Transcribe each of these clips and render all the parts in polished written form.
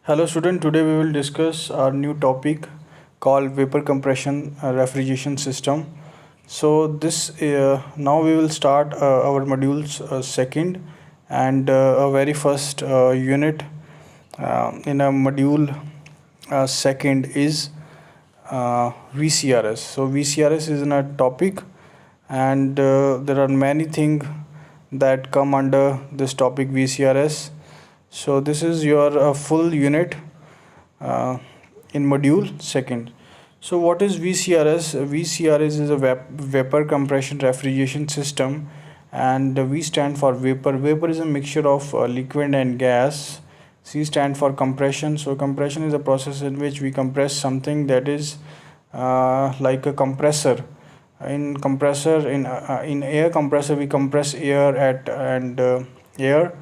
Hello student, today we will discuss our new topic called vapor compression refrigeration system. So this now we will start our modules second and a very first unit in a module second is VCRS. So VCRS is in a topic and there are many things that come under this topic VCRS. So this is your full unit uh, in module second. So what is VCRS? VCRS is a vapor compression refrigeration system, and V stand for vapor. Vapor is a mixture of liquid and gas. C stand for compression. So compression is a process in which we compress something that is like a compressor. In air compressor we compress air at and air,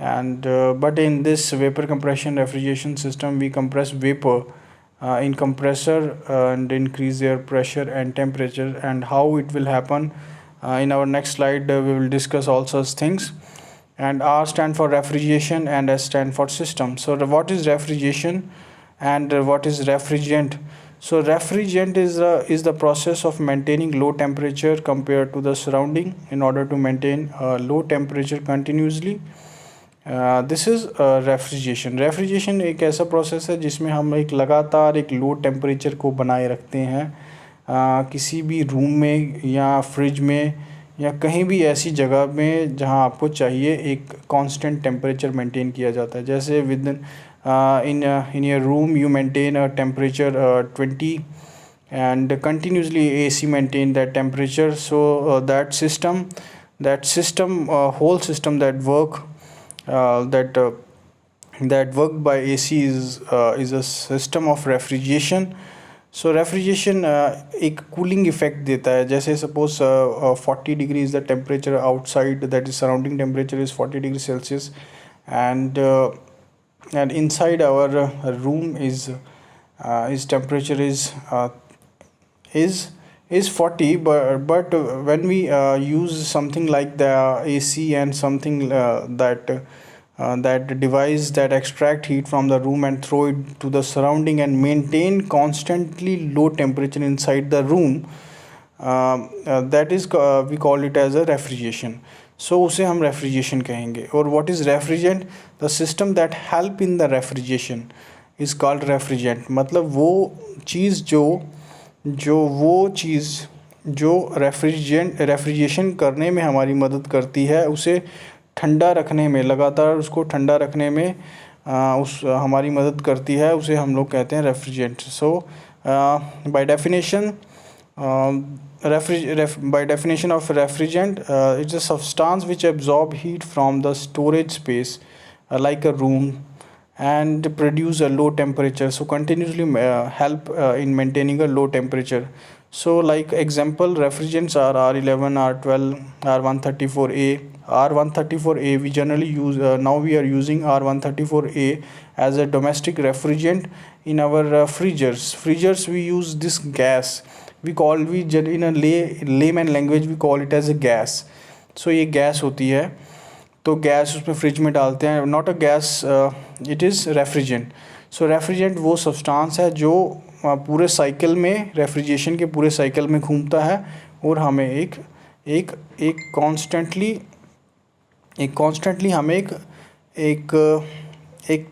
and but in this vapor compression refrigeration system we compress vapor in compressor and increase their pressure and temperature. And how it will happen in our next slide we will discuss all such things. And R stand for refrigeration and S stand for system. So what is refrigeration and what is refrigerant? So refrigerant is the process of maintaining low temperature compared to the surrounding in order to maintain low temperature continuously. This is refrigeration एक ऐसा process है जिसमें हम एक लगातार एक low temperature को बनाए रखते हैं किसी भी रूम में या फ्रिज में या कहीं भी ऐसी जगह में जहां आपको चाहिए एक कांस्टेंट टेम्परेचर मेंटेन किया जाता है. जैसे with in your room you maintain a temperature 20 and continuously AC maintain that temperature. So that system whole system that work that work by AC is a system of refrigeration. So refrigeration एक cooling effect देता है. जैसे suppose 40 degree is the temperature outside, that is surrounding temperature is 40 degrees Celsius, and inside our room is temperature is 40, but when we use something like the AC and something that device that extract heat from the room and throw it to the surrounding and maintain constantly low temperature inside the room, that is we call it as a refrigeration. So उसे हम refrigeration कहेंगे. और what is refrigerant? The system that help in the refrigeration is called refrigerant. मतलब वो चीज़ जो refrigeration करने में हमारी मदद करती है, उसे ठंडा रखने में, लगातार उसको ठंडा रखने में उस हमारी मदद करती है, उसे हम लोग कहते हैं refrigerant. So by definition of refrigerant it's a substance which absorb heat from the storage space like a room and produce a low temperature. So continuously help in maintaining a low temperature. So like example refrigerants are R11, R12, R134A. R134A we generally use, now we are using R134A as a domestic refrigerant in our freezers we use this gas. In a layman language we call it as a gas. So ये gas होती है, तो gas उसमें fridge में डालते हैं. Not a gas, it is refrigerant. So refrigerant वो substance है जो पूरे साइकिल में, रेफ्रिजरेशन के पूरे साइकिल में घूमता है और हमें एक कॉन्स्टेंटली हमें एक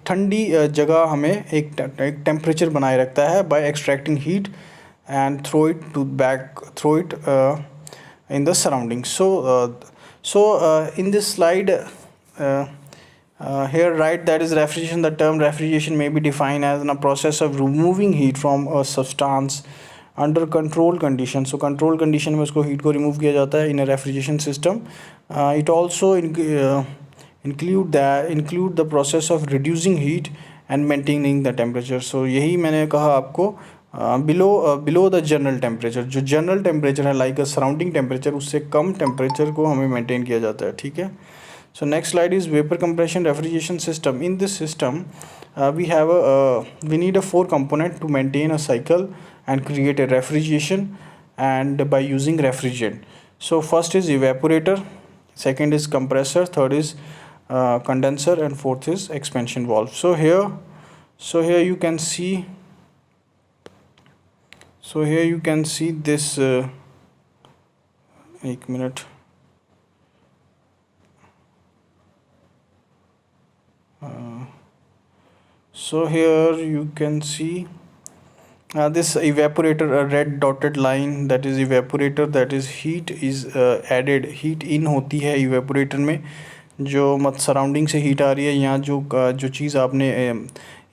ठंडी जगह हमें एक टेम्परेचर बनाए रखता है by extracting heat and throw it in the surroundings. So in this slide here write that is refrigeration. The term refrigeration may be defined as a process of removing heat from a substance under control condition. So control condition में उसको heat को remove किया जाता है in a refrigeration system. It also include the process of reducing heat and maintaining the temperature. So यही मैंने कहा आपको below the general temperature. जो general temperature है like a surrounding temperature, उससे कम temperature को हमें maintain किया जाता है. ठीक है. So next slide is vapor compression refrigeration system. In this system we need a 4 component to maintain a cycle and create a refrigeration and by using refrigerant. So first is evaporator, second is compressor, third is condenser, and fourth is expansion valve. So here So here you can see this 1 minute. So here you can see this evaporator, a red dotted line, that is evaporator, that is heat is added, heat in होती है evaporator में, जो मत surrounding से heat आ रही है, यहाँ जो चीज़ आपने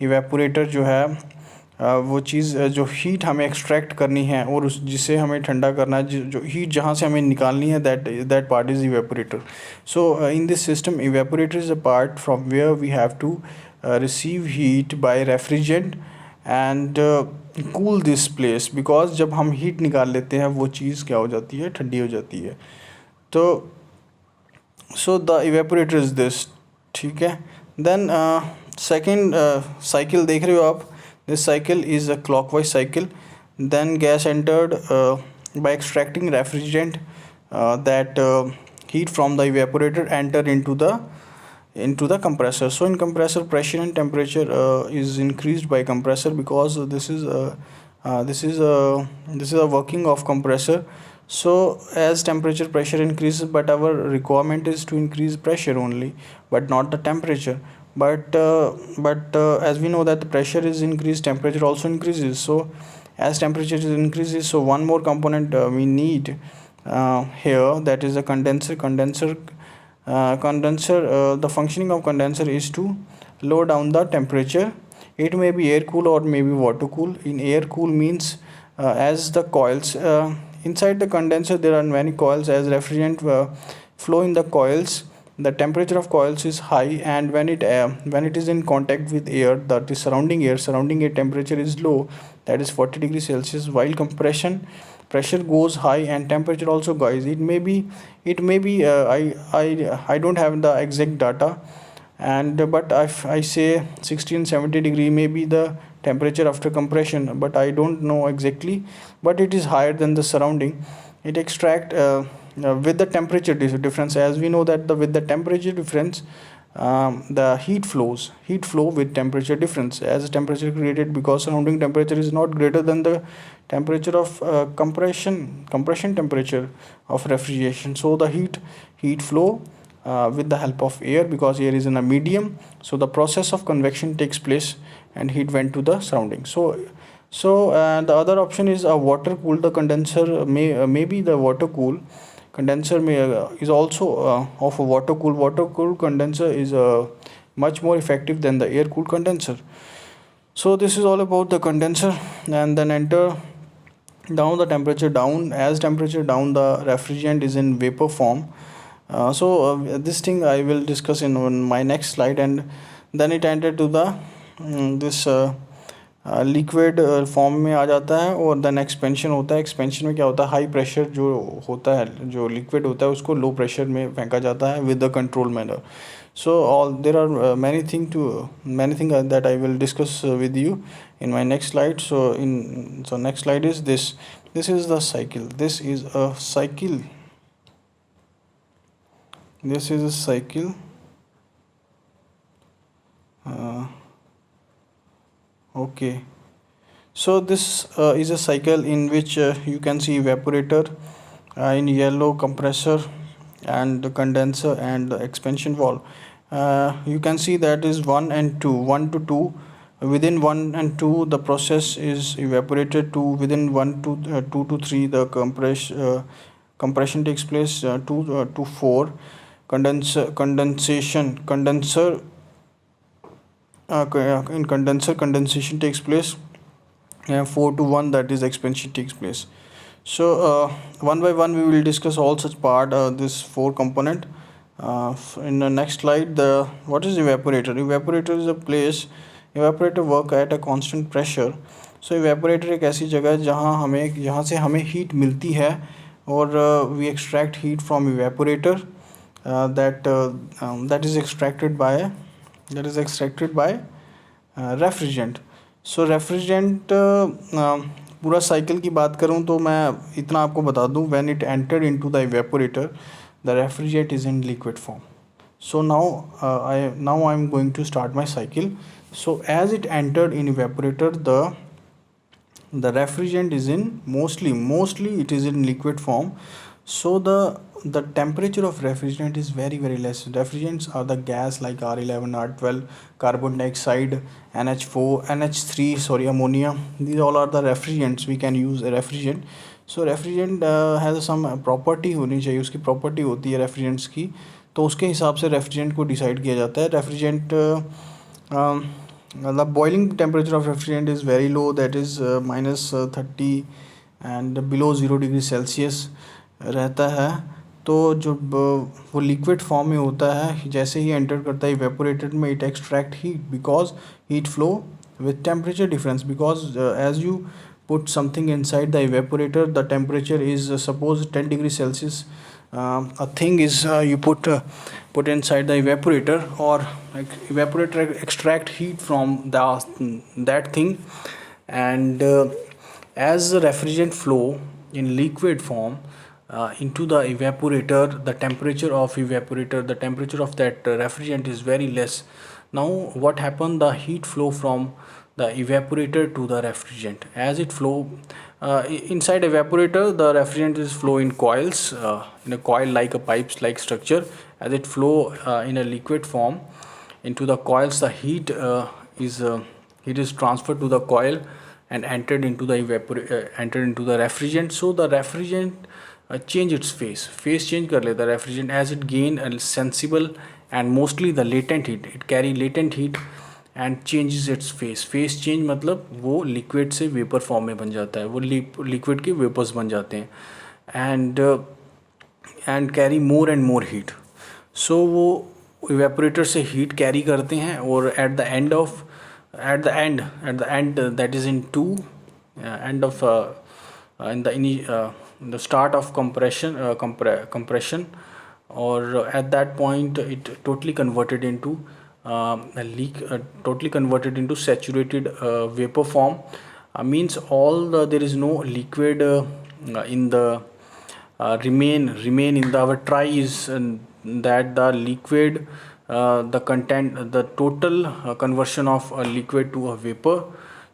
evaporator जो है वो चीज़ जो हीट हमें एक्सट्रैक्ट करनी है और उस जिसे हमें ठंडा करना है, जो हीट जहाँ से हमें निकालनी है, that part is evaporator. So in this system, evaporator is a part from where we have to receive heat by refrigerant and cool this place, because जब हम हीट निकाल लेते हैं वो चीज़ क्या हो जाती है, ठंडी हो जाती है. तो so the evaporator is this, ठीक है. Then second cycle देख रहे हो आप, this cycle is a clockwise cycle. Then gas entered by extracting refrigerant, that heat from the evaporator enter into the compressor. So in compressor, pressure and temperature is increased by compressor, because this is a working of compressor. So as temperature, pressure increases, but our requirement is to increase pressure only, but not the temperature. But as we know that the pressure is increased, temperature also increases. So as temperature increases, so one more component we need here, that is a condenser. The functioning of condenser is to lower down the temperature. It may be air cool or maybe water cool. In air cool means as the coils inside the condenser, there are many coils. As refrigerant flow in the coils, the temperature of coils is high, and when it is in contact with air, that is surrounding air temperature is low, that is 40 degrees Celsius, while compression pressure goes high and temperature also goes. It may be I don't have the exact data, and but if I say 60 and 70 degree may be the temperature after compression, but I don't know exactly, but it is higher than the surrounding. It extract with the temperature difference. As we know that with the temperature difference, the heat flow with temperature difference, as temperature created because surrounding temperature is not greater than the temperature of compression temperature of refrigeration. So the heat flow with the help of air, because air is in a medium, so the process of convection takes place and heat went to the surrounding. So the other option is a water cool. The condenser may be the water cool. Condenser is also of a water cool condenser is much more effective than the air cooled condenser. So this is all about the condenser. And then enter down the temperature down. As temperature down, the refrigerant is in vapor form. This thing I will discuss in my next slide. And then it entered to the this liquid form में आ जाता है, और then expansion होता है. Expansion में क्या होता है, हाई प्रेशर जो होता है, जो लिक्विड होता है उसको लो प्रेशर में फेंका जाता है with the control manner. So all there are many thing that I will discuss with you in my next slide. So next slide is this is the cycle. This is a cycle. Okay, so this is a cycle in which you can see evaporator in yellow, compressor and the condenser and the expansion valve. You can see that is 1 and 2, 1 to 2. Within 1 and 2 the process is evaporated. To within 1 to 2 to 3 the compression takes place. 2 to 4 condensation in condenser condensation takes place. 4 to 1 that is expansion takes place. So one by one we will discuss all such part, this 4 component. In the next slide, what is evaporator? Evaporator is a place, evaporator work at a constant pressure. So evaporator एक ऐसी जगह है जहाँ से हमें heat मिलती है, और we extract heat from evaporator that is extracted by refrigerant. So refrigerant पूरा साइकिल की बात करूँ तो मैं इतना आपको बता दूँ, when it entered into the evaporator, the refrigerant is in liquid form. So now I am going to start my cycle. So as it entered in evaporator, the refrigerant is in mostly it is in liquid form. So the temperature of refrigerant is very less. Refrigerants are the gas like R11, R12, carbon dioxide, NH4, NH3, sorry, ammonia. These all are the refrigerants. We can use a refrigerant. So refrigerant has some property होनी चाहिए, उसकी property होती है refrigerants की, तो उसके हिसाब से refrigerant को decide किया जाता है. Refrigerant the boiling temperature of refrigerant is very low, that is -30 and below 0 degree Celsius रहता है. तो जो वो लिक्विड फॉर्म में होता है, जैसे ही एंटर करता है इवेपोरेटेड में, it extract heat because heat flow with temperature difference, because as you put something inside the evaporator, the temperature is suppose 10 degrees Celsius. A thing is you put inside the evaporator, or like evaporator extract heat from that thing, and as the refrigerant flow in liquid form into the evaporator, the temperature of that refrigerant is very less. Now what happened, the heat flow from the evaporator to the refrigerant. As it flow inside evaporator, the refrigerant is flow in coils, in a coil like a pipes like structure. As it flow in a liquid form into the coils, the heat is transferred to the coil and entered into the refrigerant. So the refrigerant change its phase change कर लेता है refrigerant as it gain a sensible and mostly the latent heat. It carry latent heat and changes its phase change मतलब वो liquid से vapor form में बन जाता है, वो liquid के vapors बन जाते हैं, and carry more and more heat. So वो evaporator से heat carry करते हैं, और at the end that is in the start of compression, or at that point it totally converted into saturated vapor form. Means there is no liquid in the remain in our try is that the liquid the content, the total conversion of a liquid to a vapor.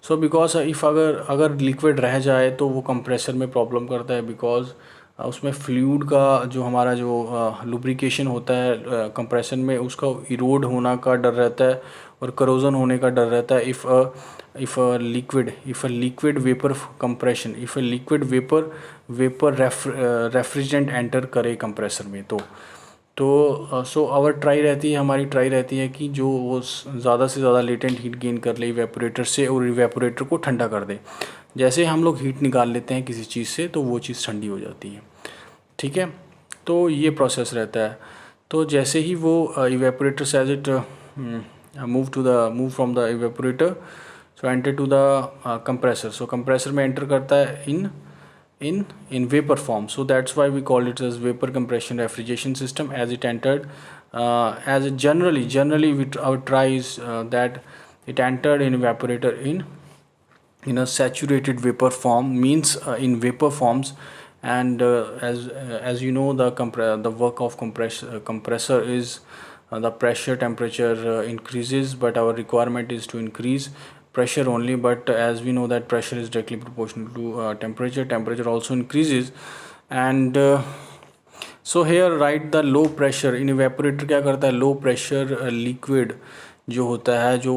So because if अगर liquid रह जाए तो वो compressor में problem करता है, because उसमें fluid का जो हमारा जो lubrication होता है compressor में, उसका erode होना का डर रहता है और corrosion होने का डर रहता है. if a liquid vapor compression, if a liquid vapor refrigerant enter करे compressor में, तो सो हमारी ट्राई रहती है कि जो वो ज़्यादा से ज़्यादा लेटेंट हीट गेन कर ले इवेपोरेटर से, और इवेपोरेटर को ठंडा कर दे. जैसे हम लोग हीट निकाल लेते हैं किसी चीज़ से, तो वो चीज़ ठंडी हो जाती है. ठीक है, तो ये प्रोसेस रहता है. तो जैसे ही वो इवेपोरेटर से as it move from the evaporator, so enter to the compressor. So compressor में एंटर करता है in vapor form. So that's why we call it as vapor compression refrigeration system. As it entered as it generally our try is that it entered in evaporator in a saturated vapor form, means in vapor forms. And as you know, the work of compressor is the pressure temperature increases, but our requirement is to increase pressure only. But as we know that pressure is directly proportional to temperature also increases. And so here write the low pressure in evaporator. क्या करता है, low pressure liquid जो होता है, जो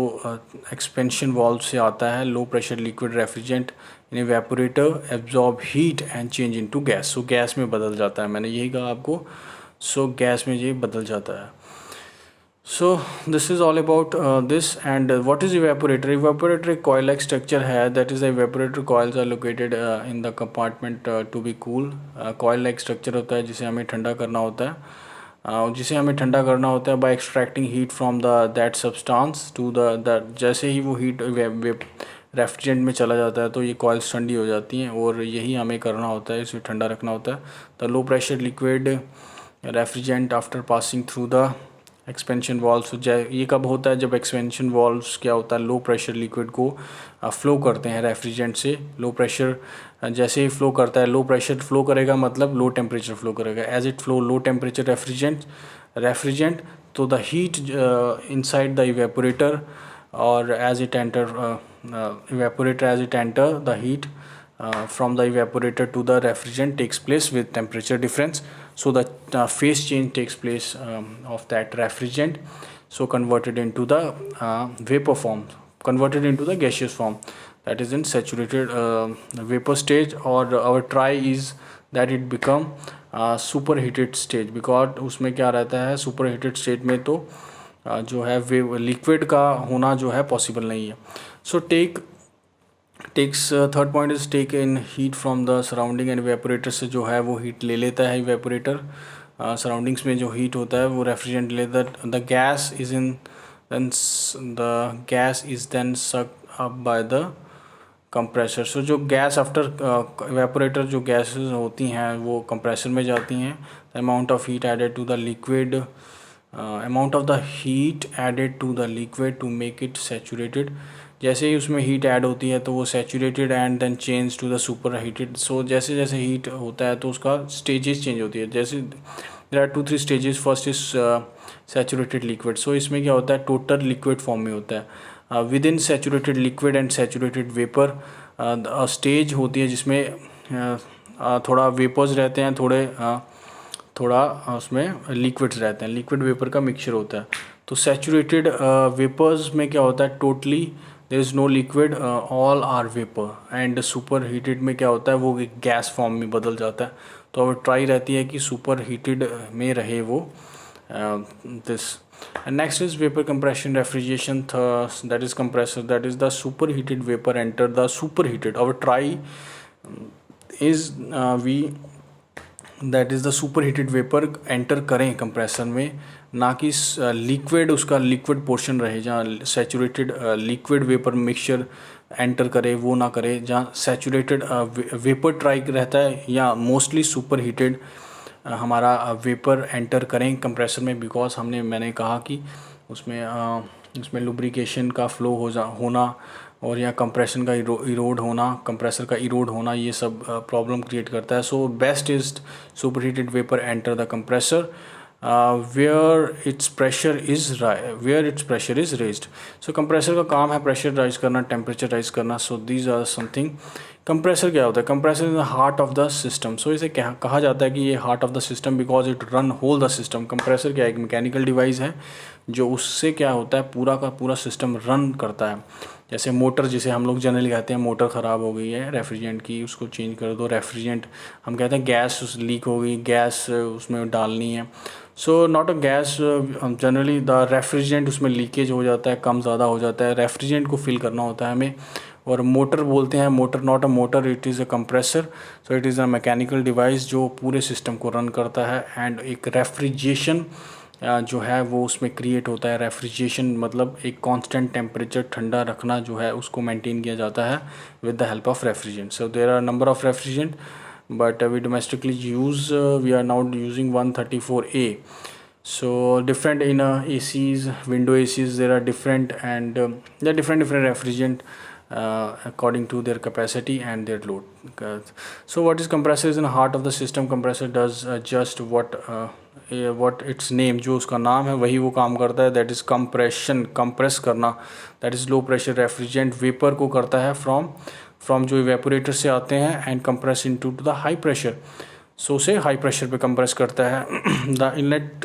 expansion valve से आता है, low pressure liquid refrigerant in evaporator absorb heat and change into gas. So gas में बदल जाता है, मैंने यही कहा आपको. So gas में ये बदल जाता है. So this is all about this. And what is evaporator? Evaporator एक coil like structure है, that is the evaporator coils are located in the compartment to be cool. Coil like structure होता है जिसे हमें ठंडा करना होता है, by extracting heat from that substance to the जैसे ही वो heat रेफ्रिजरेंट में चला जाता है तो ये कॉइल्स ठंडी हो जाती हैं, और यही हमें करना होता है, इसे ठंडा रखना होता है. The low pressure liquid refrigerant after passing through the expansion valves. ये कब होता है, जब एक्सपेंशन वॉल्व्स क्या होता है, लो प्रेशर लिक्विड को फ्लो करते हैं रेफ्रिजरेंट से. लो प्रेशर जैसे ही फ्लो करता है, लो प्रेशर फ्लो करेगा मतलब लो टेम्परेचर फ्लो करेगा. As it flow low temperature refrigerant, तो the heat inside the evaporator or as it enter evaporator, as it enter the heat from the evaporator to the refrigerant takes place with temperature difference. So the phase change takes place of that refrigerant, so converted into the vapor form, converted into the gaseous form, that is in saturated vapor stage. or our try is that it become superheated stage, because उसमें क्या रहता है, superheated state में तो जो है वे liquid का होना जो है पॉसिबल नहीं है. So takes third point is take in heat from the surrounding and evaporator से जो है वो हीट ले लेता है इवेपोरेटर. सराउंडिंग्स में जो हीट होता है वो रेफ्रिजरेंट लेता है. The gas is in the gas is then sucked up by the compressor. So जो गैस आफ्टर इवेपोरेटर जो गैसेस होती हैं वो कंप्रेसर में जाती हैं. The amount of heat added to the liquid, amount of the heat added to the liquid to make it saturated. जैसे ही उसमें हीट ऐड होती है तो वो saturated and then change to the super heated. So जैसे जैसे heat होता है तो उसका स्टेजेस चेंज होती है. जैसे there are 2-3 stages. First is saturated liquid. So इसमें क्या होता है, टोटल लिक्विड फॉर्म में होता है. With in saturated liquid and saturated vapour stage होती है जिसमें थोड़ा वेपर्स रहते हैं, थोड़ा उसमें लिक्विड्स रहते हैं, लिक्विड वेपर का मिक्सचर होता है. तो सैचुरेटेड वेपर्स में क्या होता है, totally there is no liquid, all are vapour. And super heated में क्या होता है, वो एक गैस फॉर्म में बदल जाता है. तो अब ट्राई रहती है कि सुपर हीटेड में रहे वो this. Next is vapour compression refrigeration. That is compressor, that is the super heated vapour enter the super heated. Our try is we that is the super heated vapour enter करें compressor में, ना कि liquid उसका liquid portion रहे. जहाँ saturated liquid vapour mixture enter करे वो ना करे. जहाँ सैचुरेटेड वेपर ट्राई रहता है या मोस्टली सुपर हीटेड हमारा वेपर एंटर करें कंप्रेसर में. बिकॉज मैंने कहा कि उसमें लुब्रिकेशन का फ्लो होना और या कंप्रेशन का इरोड होना, कंप्रेसर का इरोड होना, ये सब प्रॉब्लम क्रिएट करता है. So best is super heated vapour enter the compressor where its pressure is raised. So compressor का काम है प्रेशर राइज करना, टेम्परेचर राइज करना. So these are something. Compressor क्या होता है, compressor is the heart of the system. So इसे कहा जाता है कि ये heart of the system because it run whole the system. Compressor क्या है, एक मैकेनिकल डिवाइस है जो उससे क्या होता है पूरा का पूरा सिस्टम रन करता है. जैसे मोटर, जिसे हम लोग जनरली कहते हैं मोटर ख़राब हो गई है रेफ्रिजरेंट की, उसको चेंज कर दो. रेफ्रिजरेंट हम कहते हैं गैस लीक हो गई, गैस उसमें डालनी है. So not a gas, generally the refrigerant उसमें लीकेज हो जाता है, कम ज़्यादा हो जाता है, रेफ्रिजरेंट को फिल करना होता है हमें. और मोटर बोलते हैं, motor not a motor, it is a compressor. So it is a mechanical device जो पूरे सिस्टम को रन करता है. एंड एक रेफ्रिजरेशन जो है वो उसमें क्रिएट होता है. रेफ्रिजरेशन मतलब एक कांस्टेंट टेम्परेचर ठंडा रखना जो है उसको मेंटेन किया जाता है with the help of refrigerant. So there are number of refrigerant but we domestically use we are now using 134A. So different in ACs, window ACs, there are different and there are different refrigerant according to their capacity and their load. So what is compressor is in the heart of the system. Compressor does just what its name, जो उसका नाम है वही वो काम करता है. that is compression, compress करना. that is low pressure refrigerant vapor को करता है फ्रॉम जो इवेपोरेटर से आते हैं and compress into to the high pressure. So उसे हाई प्रेशर पे कंप्रेस करता है. The inlet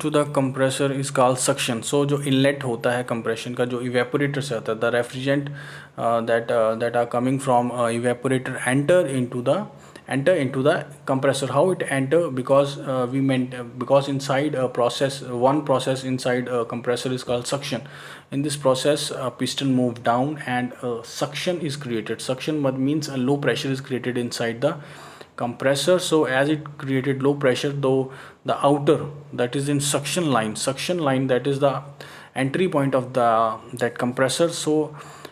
to the compressor is called suction. So जो इनलेट होता है कंप्रेशन का जो इवेपोरेटर से आता है, the refrigerant that are coming from evaporator enter into the compressor. How it enter, because because inside a process, one process inside a compressor is called suction. In this process a piston move down and suction is created. Suction means a low pressure is created inside the compressor. So as it created low pressure, though the outer, that is in suction line, that is the entry point of that compressor. So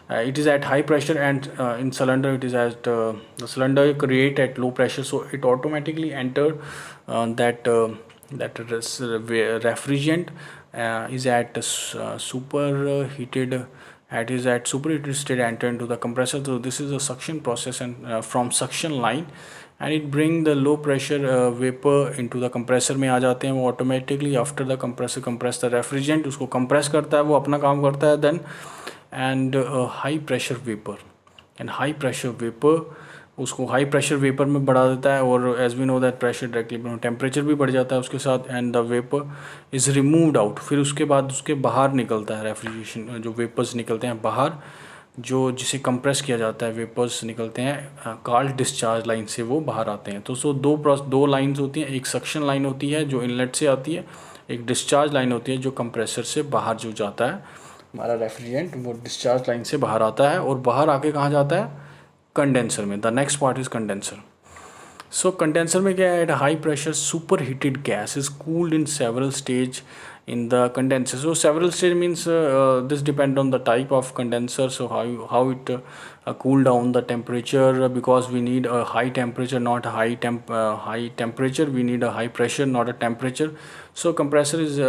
it is at high pressure, and in cylinder it is at the cylinder create at low pressure. So it automatically enter that refrigerant is at superheated state enter into the compressor. So this is a suction process, and from suction line and it bring the low pressure vapor into the compressor में आ जाते हैं वो automatically after the compressor compress the refrigerant, उसको compress करता है, वो अपना काम करता है then, and high pressure vapor, and high pressure vapor उसको हाई प्रेशर वेपर में बढ़ा देता है, और as we know that pressure directly temperature भी बढ़ जाता है उसके साथ, and the vapour is removed out, फिर उसके बाद उसके बाहर निकलता है रेफ्रिजरेशन, जो वेपर्स निकलते हैं बाहर, जो जिसे कंप्रेस किया जाता है, वेपर्स निकलते हैं कॉल्ड डिस्चार्ज लाइन से वो बाहर आते हैं। तो सो दो लाइंस होती हैं, एक सक्शन लाइन होती है जो इनलेट से आती है, एक डिस्चार्ज लाइन होती है जो कंप्रेसर से बाहर जो जाता है हमारा रेफ्रिजरेंट, वो डिस्चार्ज लाइन से बाहर आता है, और बाहर आके कहाँ जाता है, कंडेंसर में। The next part is condenser. So condenser में क्या है, at high pressure super heated gas is cooled in several stage in the condenser. So several stage means this depend on the type of condenser, so how it cool down the temperature, because we need a high temperature, not high temperature, we need a high pressure, not a temperature. So compressor is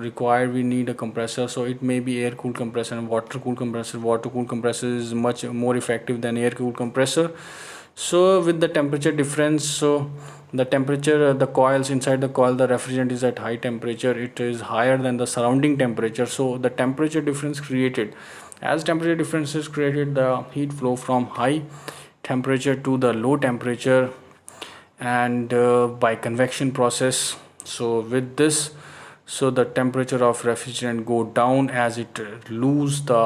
required, we need a compressor, so it may be air cooled compressor and water cooled compressor. Water cooled compressor is much more effective than air cooled compressor. So with the temperature difference, so the temperature, the coils, inside the coil the refrigerant is at high temperature, it is higher than the surrounding temperature, so the temperature difference created, as temperature difference is created, the heat flow from high temperature to the low temperature, and by convection process. So with this, so the temperature of refrigerant go down as it lose the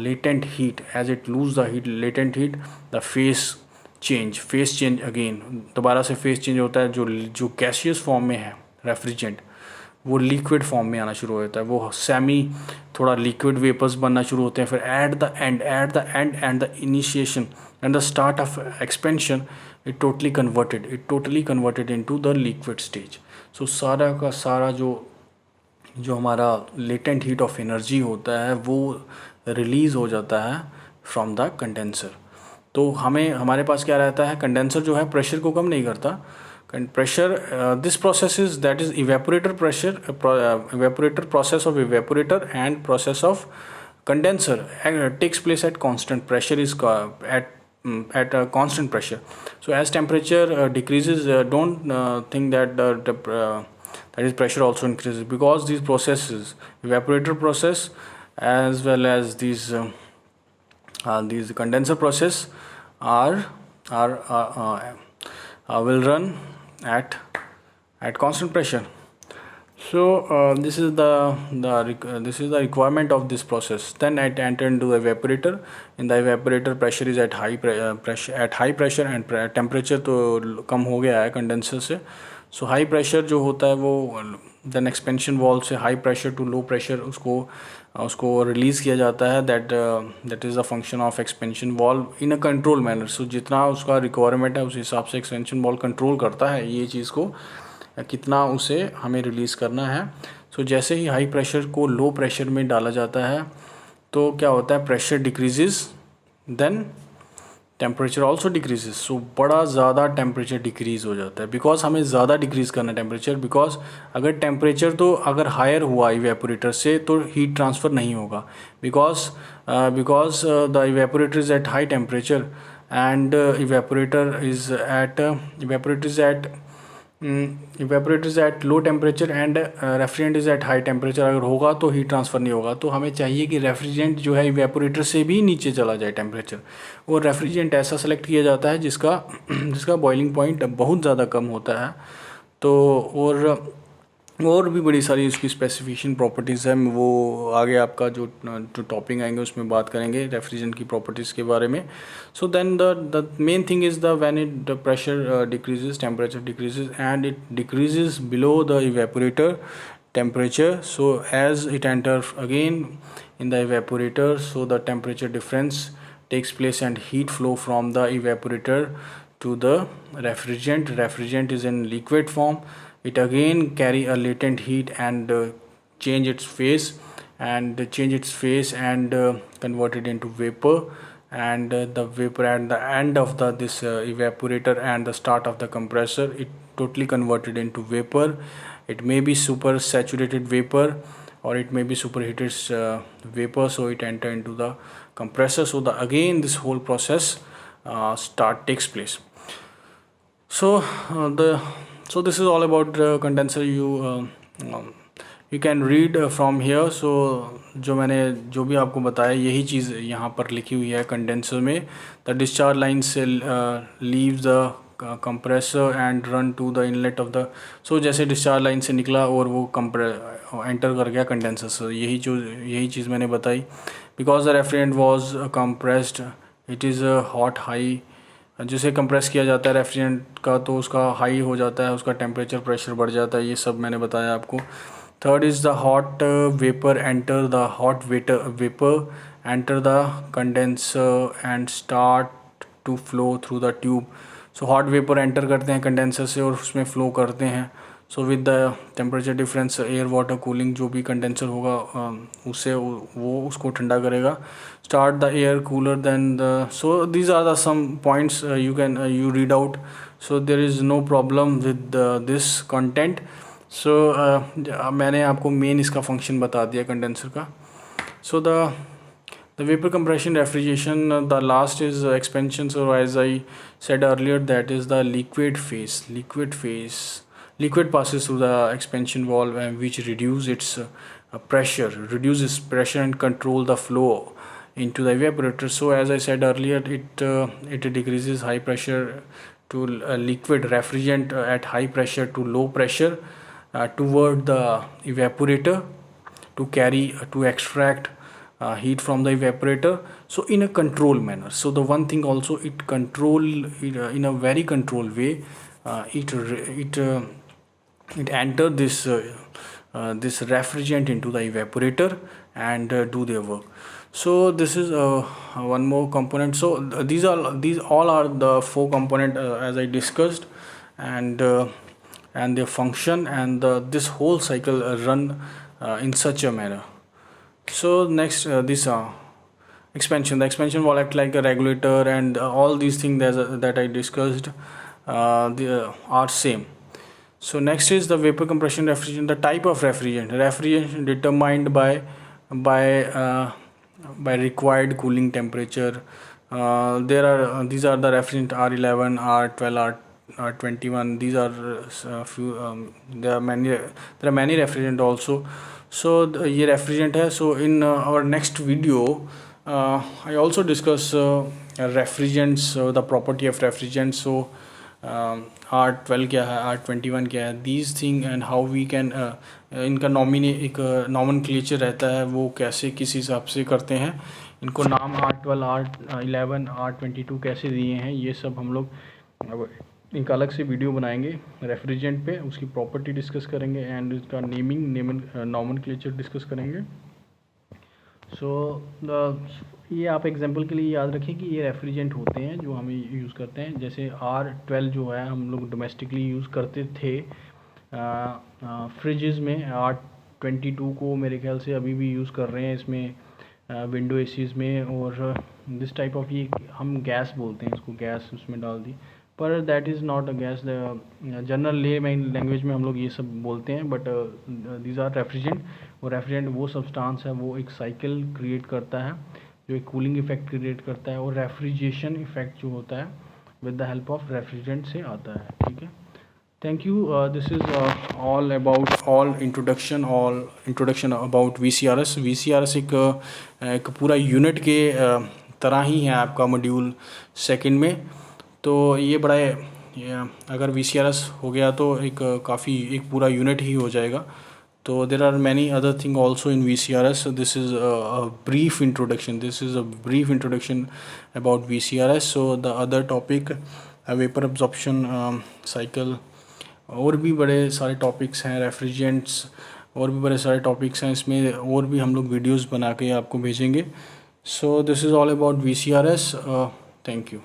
latent heat, latent heat, the phase change again, दोबारा से face change होता है, जो gaseous form में है refrigerant वो liquid form में आना शुरू हो जाता है, वो सेमी थोड़ा लिक्विड वेपर्स बनना शुरू होते हैं, फिर at the end and the initiation and the start of expansion it totally converted into the liquid stage. So सारा का सारा जो हमारा लेटेंट हीट ऑफ एनर्जी होता है वो रिलीज़ हो जाता है फ्रॉम द कंडेंसर। तो हमारे पास क्या रहता है, कंडेंसर जो है प्रेशर को कम नहीं करता, pressure this process is that is evaporator process of evaporator and process of condenser takes place at constant pressure, is at a constant pressure. So as temperature decreases, don't think that that is pressure also increases, because these processes, evaporator process as well as these condenser process will run at constant pressure. So this is the requirement of this process. Then it enter into the evaporator. In the evaporator, pressure is at high pressure and temperature तो कम हो गया है condenser से. So high pressure जो होता है वो then expansion valve से high pressure to low pressure उसको रिलीज़ किया जाता है. that is the function of expansion valve in a control manner. So जितना उसका रिक्वायरमेंट है उस हिसाब से expansion valve कंट्रोल करता है ये चीज़ को, कितना उसे हमें रिलीज़ करना है. सो जैसे ही हाई प्रेशर को लो प्रेशर में डाला जाता है तो क्या होता है, pressure decreases then temperature also decreases. So बड़ा ज़्यादा टेम्परेचर डिक्रीज़ हो जाता है, बिकॉज हमें ज़्यादा डिक्रीज़ करना है टेम्परेचर. बिकॉज अगर टेम्परेचर तो अगर हायर हुआ इवेपोरेटर से तो हीट ट्रांसफ़र नहीं होगा, because the evaporator is at high temperature and evaporator is at low temperature and refrigerant is at high temperature. अगर होगा तो हीट ट्रांसफ़र नहीं होगा. तो हमें चाहिए कि रेफ्रिजरेंट जो है इवेपोरेटर से भी नीचे चला जाए टेम्परेचर, और रेफ्रिजरेंट ऐसा सेलेक्ट किया जाता है जिसका बॉइलिंग पॉइंट बहुत ज़्यादा कम होता है. तो और भी बड़ी सारी उसकी स्पेसिफिकेशन प्रॉपर्टीज़ है, वो आगे आपका जो टॉपिक आएंगे उसमें बात करेंगे रेफ्रिजरेंट की प्रॉपर्टीज़ के बारे में. So then the main thing is when it pressure decreases, temperature decreases and it decreases below the evaporator temperature. So as it enters again in the evaporator, so the temperature difference takes place and heat flow from the evaporator to the refrigerant is in liquid form. It again carry a latent heat and change its phase and convert it into vapor, and the vapor at the end of this evaporator and the start of the compressor, it totally converted into vapor. It may be super saturated vapor or it may be superheated vapor, so it enter into the compressor. So again this whole process takes place. So this is all about condenser. You can read from here. So जो भी आपको बताया यही चीज़ यहाँ पर लिखी हुई है कंडेंसर में. द डिस्चार्ज लाइन से leave the compressor and run to the inlet of the. So जैसे डिस्चार्ज लाइन से निकला और वो एंटर कर गया कंडेंसर से. यही चीज़ मैंने बताई. Because the refrigerant was compressed, it is hot high. जिसे कंप्रेस किया जाता है रेफ्रिजरेंट का तो उसका हाई हो जाता है, उसका टेम्परेचर प्रेशर बढ़ जाता है. ये सब मैंने बताया आपको. Third is the hot vapour enter the condenser and start to flow through the tube. So hot vapour enter करते हैं कंडेंसर से और उसमें फ्लो करते हैं. So with the temperature difference air water cooling, जो भी कंडेंसर होगा उससे वो उसको ठंडा करेगा. Start the air cooler then the. So these are the some points you read out. So there is no problem with this content. So मैंने आपको मेन इसका फंक्शन बता दिया कंडेंसर का. So the vapor compression refrigeration, the last is expansion. So as I said earlier, that is the liquid phase. Liquid passes through the expansion valve which reduces its pressure and control the flow into the evaporator. So as I said earlier, it decreases high pressure to liquid refrigerant at high pressure to low pressure toward the evaporator to extract heat from the evaporator. So in a controlled manner. So the one thing also, it control in a very controlled way. It enter this refrigerant into the evaporator and do their work. So this is one more component. So these all are the 4 component as I discussed, and their function, and this whole cycle run in such a manner. So next, this expansion. The expansion will act like a regulator, and all these things that I discussed are same. So next is the vapor compression refrigerant. The type of refrigerant determined by required cooling temperature. These are the refrigerant R11, R12, R21. These are few. There are many refrigerant also. So ये refrigerant है. So in our next video, I also discuss refrigerants, the property of refrigerants. So R12 क्या है, R21 क्या है, these thing and how we can इनका एक nomenclature रहता है, वो कैसे किस हिसाब से करते हैं, इनको नाम R12, R11, R22 कैसे दिए हैं, ये सब हम लोग इनका अलग से वीडियो बनाएंगे रेफ्रिजरेंट पे. उसकी प्रॉपर्टी डिस्कस करेंगे एंड इसका नॉमेनक्लेचर डिस्कस करेंगे. सो ये आप एग्जांपल के लिए याद रखें कि ये रेफ्रिजरेंट होते हैं जो हम यूज़ करते हैं. जैसे R12 जो है हम लोग डोमेस्टिकली यूज़ करते थे फ्रिजेज़ में. R22 को मेरे ख्याल से अभी भी यूज़ कर रहे हैं इसमें विंडो एसीज़ में. और दिस टाइप ऑफ, ये हम गैस बोलते हैं इसको, गैस उसमें डाल दी, पर that is not a gas. General language में हम लोग ये सब बोलते हैं, बट दीज आर रेफ्रिजरेंट. और रेफ्रिजरेंट वो सब्सटेंस है, वो एक साइकिल क्रिएट करता है जो एक कूलिंग इफेक्ट क्रिएट करता है, और रेफ्रिजरेशन इफेक्ट जो होता है with the help of refrigerant से आता है. ठीक है, thank you. This is all introduction about VCRS. VCRS एक पूरा यूनिट के तरह ही है आपका मॉड्यूल 2 में. तो ये बड़ा अगर VCRS हो गया तो एक पूरा यूनिट ही हो जाएगा. तो there are many other thing also in VCRS. This is a brief introduction about VCRS. So the other topic vapour absorption cycle, और भी बड़े सारे टॉपिक्स हैं, रेफ्रिजरेंट्स, और भी बड़े सारे टॉपिक्स हैं इसमें, और भी हम लोग वीडियोज़ बना के आपको भेजेंगे. So this is all about VCRS. Thank you.